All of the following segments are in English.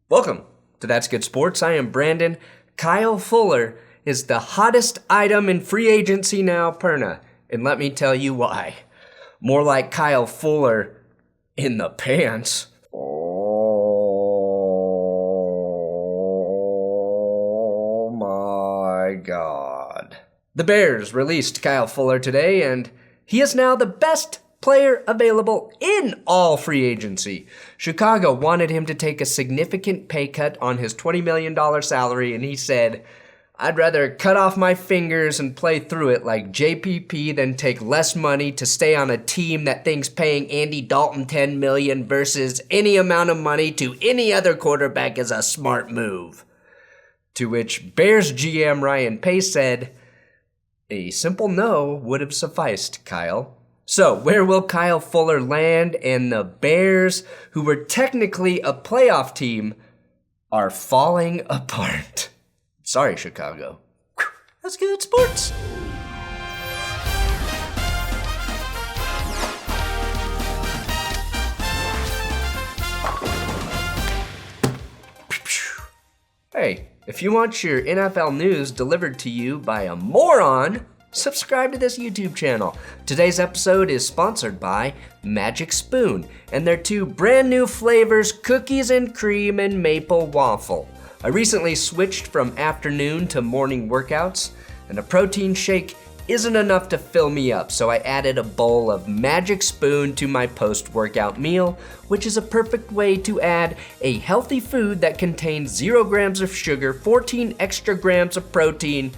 Welcome to That's Good Sports. I am Brandon. Kyle Fuller is the hottest item in free agency now, Perna. And let me tell you why. More like Kyle Fuller in the pants. Oh my God. The Bears released Kyle Fuller today, and he is now the best player available in all free agency. Chicago wanted him to take a significant pay cut on his $20 million salary, and he said, I'd rather cut off my fingers and play through it like JPP than take less money to stay on a team that thinks paying Andy Dalton $10 million versus any amount of money to any other quarterback is a smart move. To which Bears GM Ryan Pace said, a simple no would have sufficed, Kyle. So, where will Kyle Fuller land? And the Bears, who were technically a playoff team, are falling apart. Sorry, Chicago. That's good sports. Hey, if you want your NFL news delivered to you by a moron, subscribe to this YouTube channel. Today's episode is sponsored by Magic Spoon and their two brand new flavors, cookies and cream and maple waffle. I recently switched from afternoon to morning workouts, and a protein shake isn't enough to fill me up, so I added a bowl of Magic Spoon to my post-workout meal, which is a perfect way to add a healthy food that contains 0 grams of sugar, 14 extra grams of protein,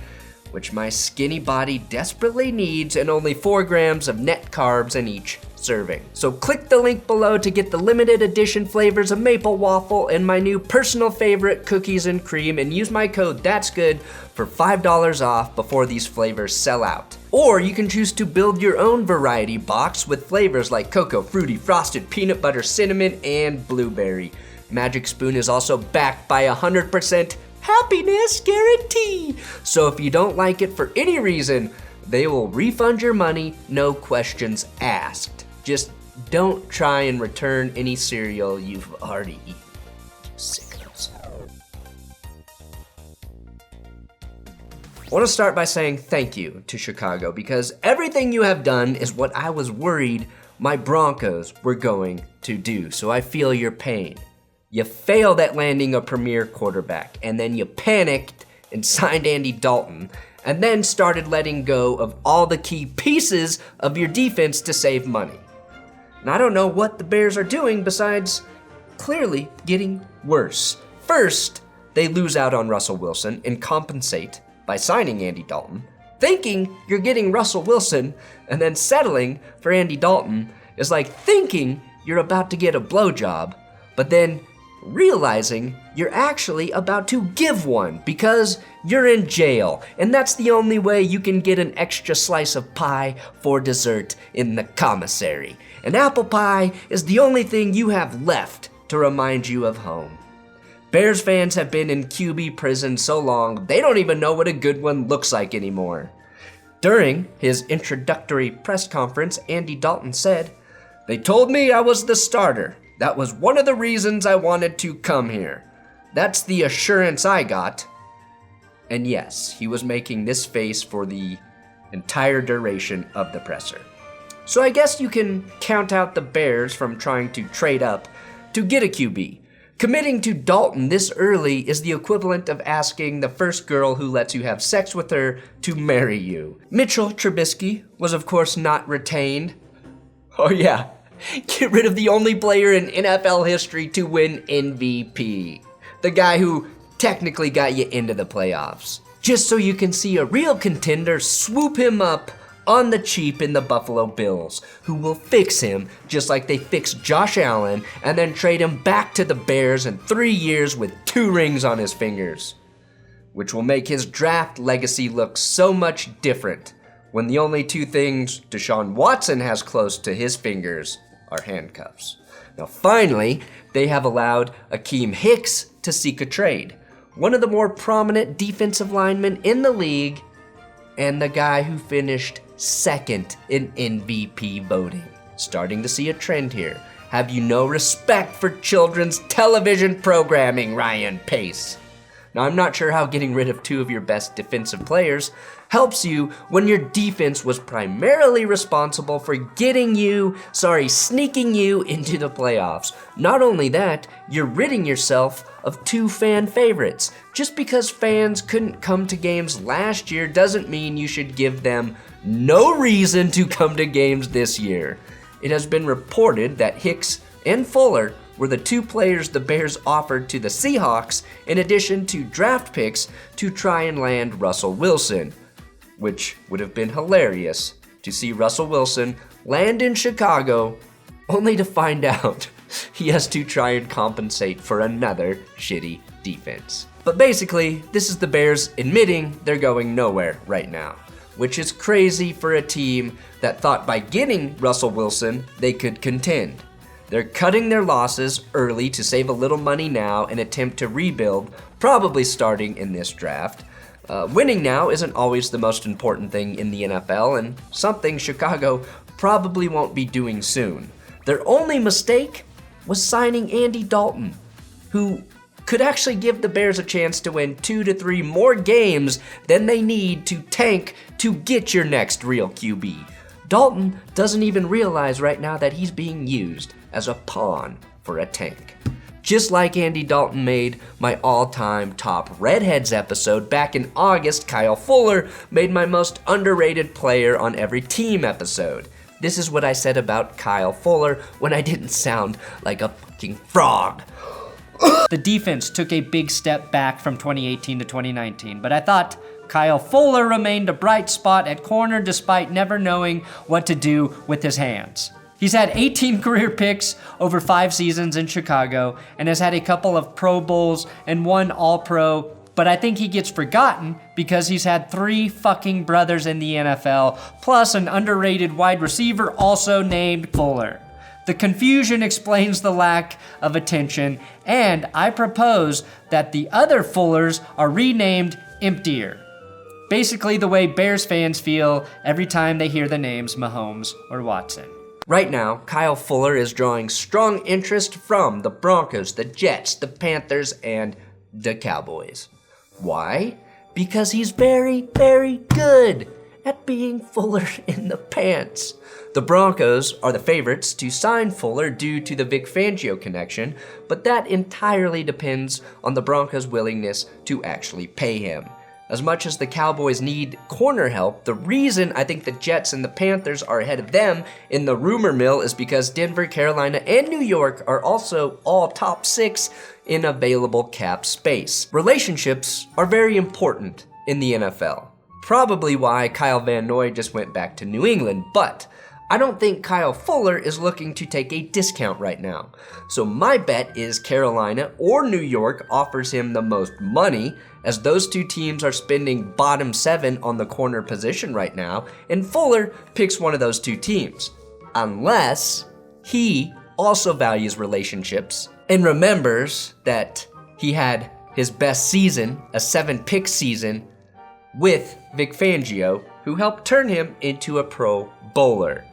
which my skinny body desperately needs, and only 4 grams of net carbs in each serving. So click the link below to get the limited edition flavors of maple waffle and my new personal favorite cookies and cream, and use my code THATSGOOD for $5 off before these flavors sell out. Or you can choose to build your own variety box with flavors like cocoa, fruity, frosted, peanut butter, cinnamon, and blueberry. Magic Spoon is also backed by 100% happiness guarantee. So if you don't like it for any reason, they will refund your money, no questions asked. Just don't try and return any cereal you've already eaten. You sickos. I want to start by saying thank you to Chicago, because everything you have done is what I was worried my Broncos were going to do. So I feel your pain. You failed at landing a premier quarterback, and then you panicked and signed Andy Dalton, and then started letting go of all the key pieces of your defense to save money. And I don't know what the Bears are doing besides clearly getting worse. First, they lose out on Russell Wilson and compensate by signing Andy Dalton, thinking you're getting Russell Wilson, and then settling for Andy Dalton is like thinking you're about to get a blowjob, but then realizing you're actually about to give one because you're in jail, and that's the only way you can get an extra slice of pie for dessert in the commissary. And apple pie is the only thing you have left to remind you of home. Bears fans have been in QB prison so long, they don't even know what a good one looks like anymore. During his introductory press conference, Andy Dalton said, "They told me I was the starter. That was one of the reasons I wanted to come here. That's the assurance I got." And yes, he was making this face for the entire duration of the presser. So I guess you can count out the Bears from trying to trade up to get a QB. Committing to Dalton this early is the equivalent of asking the first girl who lets you have sex with her to marry you. Mitch Trubisky was of course not retained. Oh yeah. Get rid of the only player in NFL history to win MVP. The guy who technically got you into the playoffs. Just so you can see a real contender swoop him up on the cheap in the Buffalo Bills, who will fix him just like they fixed Josh Allen and then trade him back to the Bears in 3 years with 2 rings on his fingers. Which will make his draft legacy look so much different when the only 2 things Deshaun Watson has close to his fingers are handcuffs. Now finally, they have allowed Akiem Hicks to seek a trade. One of the more prominent defensive linemen in the league, and the guy who finished second in MVP voting. Starting to see a trend here. Have you no respect for children's television programming, Ryan Pace? Now, I'm not sure how getting rid of 2 of your best defensive players helps you when your defense was primarily responsible for sneaking you into the playoffs. Not only that, you're ridding yourself of 2 fan favorites. Just because fans couldn't come to games last year doesn't mean you should give them no reason to come to games this year. It has been reported that Hicks and Fuller were the 2 players the Bears offered to the Seahawks in addition to draft picks to try and land Russell Wilson, which would have been hilarious to see Russell Wilson land in Chicago only to find out he has to try and compensate for another shitty defense. But basically, this is the Bears admitting they're going nowhere right now, which is crazy for a team that thought by getting Russell Wilson they could contend. They're cutting their losses early to save a little money now and attempt to rebuild, probably starting in this draft. Winning now isn't always the most important thing in the NFL, and something Chicago probably won't be doing soon. Their only mistake was signing Andy Dalton, who could actually give the Bears a chance to win 2 to 3 more games than they need to tank to get your next real QB. Dalton doesn't even realize right now that he's being used as a pawn for a tank. Just like Andy Dalton made my all-time top Redheads episode back in August, Kyle Fuller made my most underrated player on every team episode. This is what I said about Kyle Fuller when I didn't sound like a fucking frog. The defense took a big step back from 2018 to 2019, but I thought Kyle Fuller remained a bright spot at corner despite never knowing what to do with his hands. He's had 18 career picks over 5 seasons in Chicago and has had a couple of Pro Bowls and 1 All-Pro, but I think he gets forgotten because he's had 3 fucking brothers in the NFL, plus an underrated wide receiver also named Fuller. The confusion explains the lack of attention, and I propose that the other Fullers are renamed Emptier. Basically the way Bears fans feel every time they hear the names Mahomes or Watson. Right now, Kyle Fuller is drawing strong interest from the Broncos, the Jets, the Panthers, and the Cowboys. Why? Because he's very, very good at being Fuller in the pants. The Broncos are the favorites to sign Fuller due to the Vic Fangio connection, but that entirely depends on the Broncos' willingness to actually pay him. As much as the Cowboys need corner help, the reason I think the Jets and the Panthers are ahead of them in the rumor mill is because Denver, Carolina, and New York are also all top 6 in available cap space. Relationships are very important in the NFL. Probably why Kyle Van Noy just went back to New England, but I don't think Kyle Fuller is looking to take a discount right now. So my bet is Carolina or New York offers him the most money, as those 2 teams are spending bottom 7 on the corner position right now, and Fuller picks one of those 2 teams. Unless he also values relationships and remembers that he had his best season, a 7-pick season, with Vic Fangio, who helped turn him into a Pro Bowler.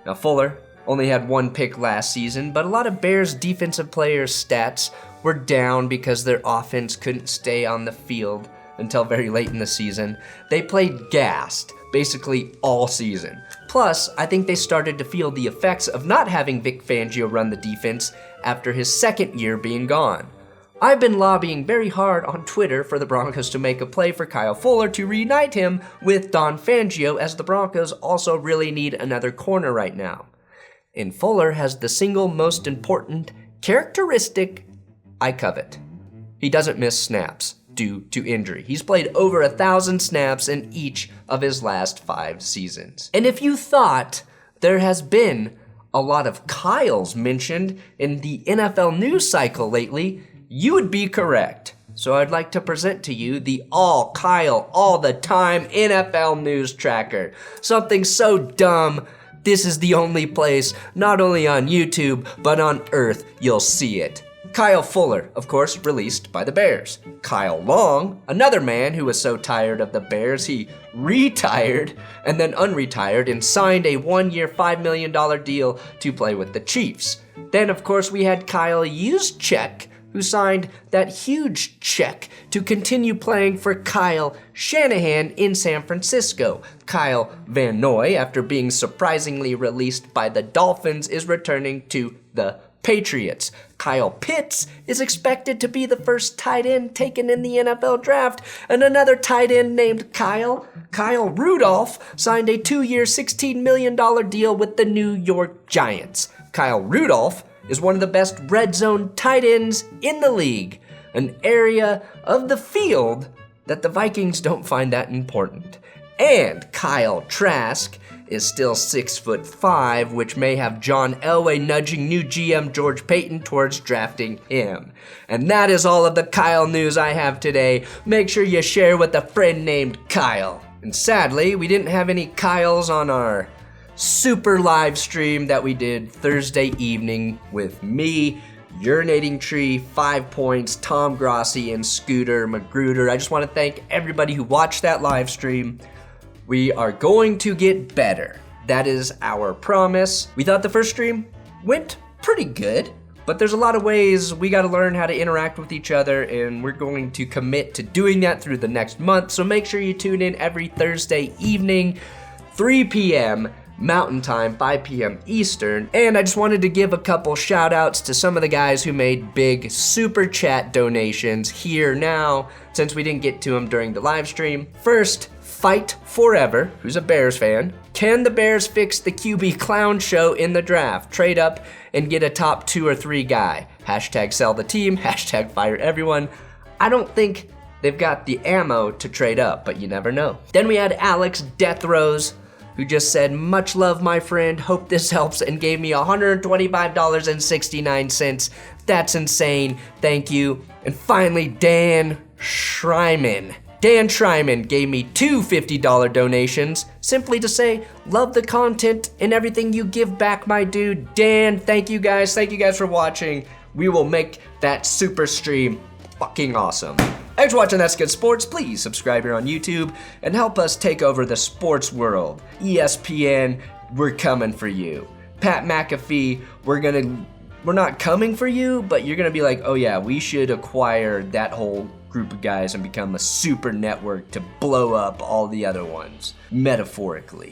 Now, Fuller only had 1 pick last season, but a lot of Bears defensive players' stats were down because their offense couldn't stay on the field until very late in the season. They played gassed basically all season. Plus, I think they started to feel the effects of not having Vic Fangio run the defense after his 2nd year being gone. I've been lobbying very hard on Twitter for the Broncos to make a play for Kyle Fuller to reunite him with Don Fangio, as the Broncos also really need another corner right now. And Fuller has the single most important characteristic I covet. He doesn't miss snaps due to injury. He's played over 1,000 snaps in each of his last 5 seasons. And if you thought there has been a lot of Kyles mentioned in the NFL news cycle lately, you would be correct. So I'd like to present to you the All Kyle All the Time NFL News Tracker. Something so dumb, this is the only place, not only on YouTube, but on Earth, you'll see it. Kyle Fuller, of course, released by the Bears. Kyle Long, another man who was so tired of the Bears, he retired and then unretired and signed a 1-year, $5 million deal to play with the Chiefs. Then, of course, we had Kyle Juszczyk, who signed that huge check to continue playing for Kyle Shanahan in San Francisco. Kyle Van Noy, after being surprisingly released by the Dolphins, is returning to the Patriots. Kyle Pitts is expected to be the first tight end taken in the NFL draft, and another tight end named Kyle Rudolph, signed a 2-year, $16 million deal with the New York Giants. Kyle Rudolph is one of the best red zone tight ends in the league, an area of the field that the Vikings don't find that important. And Kyle Trask is still 6'5", which may have John Elway nudging new GM George Payton towards drafting him. And that is all of the Kyle news I have today. Make sure you share with a friend named Kyle. And sadly, we didn't have any Kyles on our super live stream that we did Thursday evening with me, Urinating Tree, 5 Points, Tom Grossi, and Scooter Magruder. I just want to thank everybody who watched that live stream. We are going to get better. That is our promise. We thought the first stream went pretty good, but there's a lot of ways we got to learn how to interact with each other, and we're going to commit to doing that through the next month. So make sure you tune in every Thursday evening, 3 p.m. Mountain Time, 5 p.m. Eastern. And I just wanted to give a couple shout outs to some of the guys who made big super chat donations here now, since we didn't get to them during the live stream. First, Fight Forever, who's a Bears fan. Can the Bears fix the QB clown show in the draft? Trade up and get a top 2 or 3 guy. Hashtag sell the team, hashtag fire everyone. I don't think they've got the ammo to trade up, but you never know. Then we had Alex Deathrose, who just said, "Much love, my friend. Hope this helps," and gave me $125.69. That's insane. Thank you. And finally, Dan Schreiman. Dan Schreiman gave me 2 $50 donations, simply to say, "Love the content and everything you give back, my dude." Dan, thank you guys. Thank you guys for watching. We will make that super stream fucking awesome. Thanks for watching That's Good Sports. Please subscribe here on YouTube and help us take over the sports world. ESPN, we're coming for you. Pat McAfee, we're not coming for you, but you're gonna be like, oh yeah, we should acquire that whole group of guys and become a super network to blow up all the other ones, metaphorically.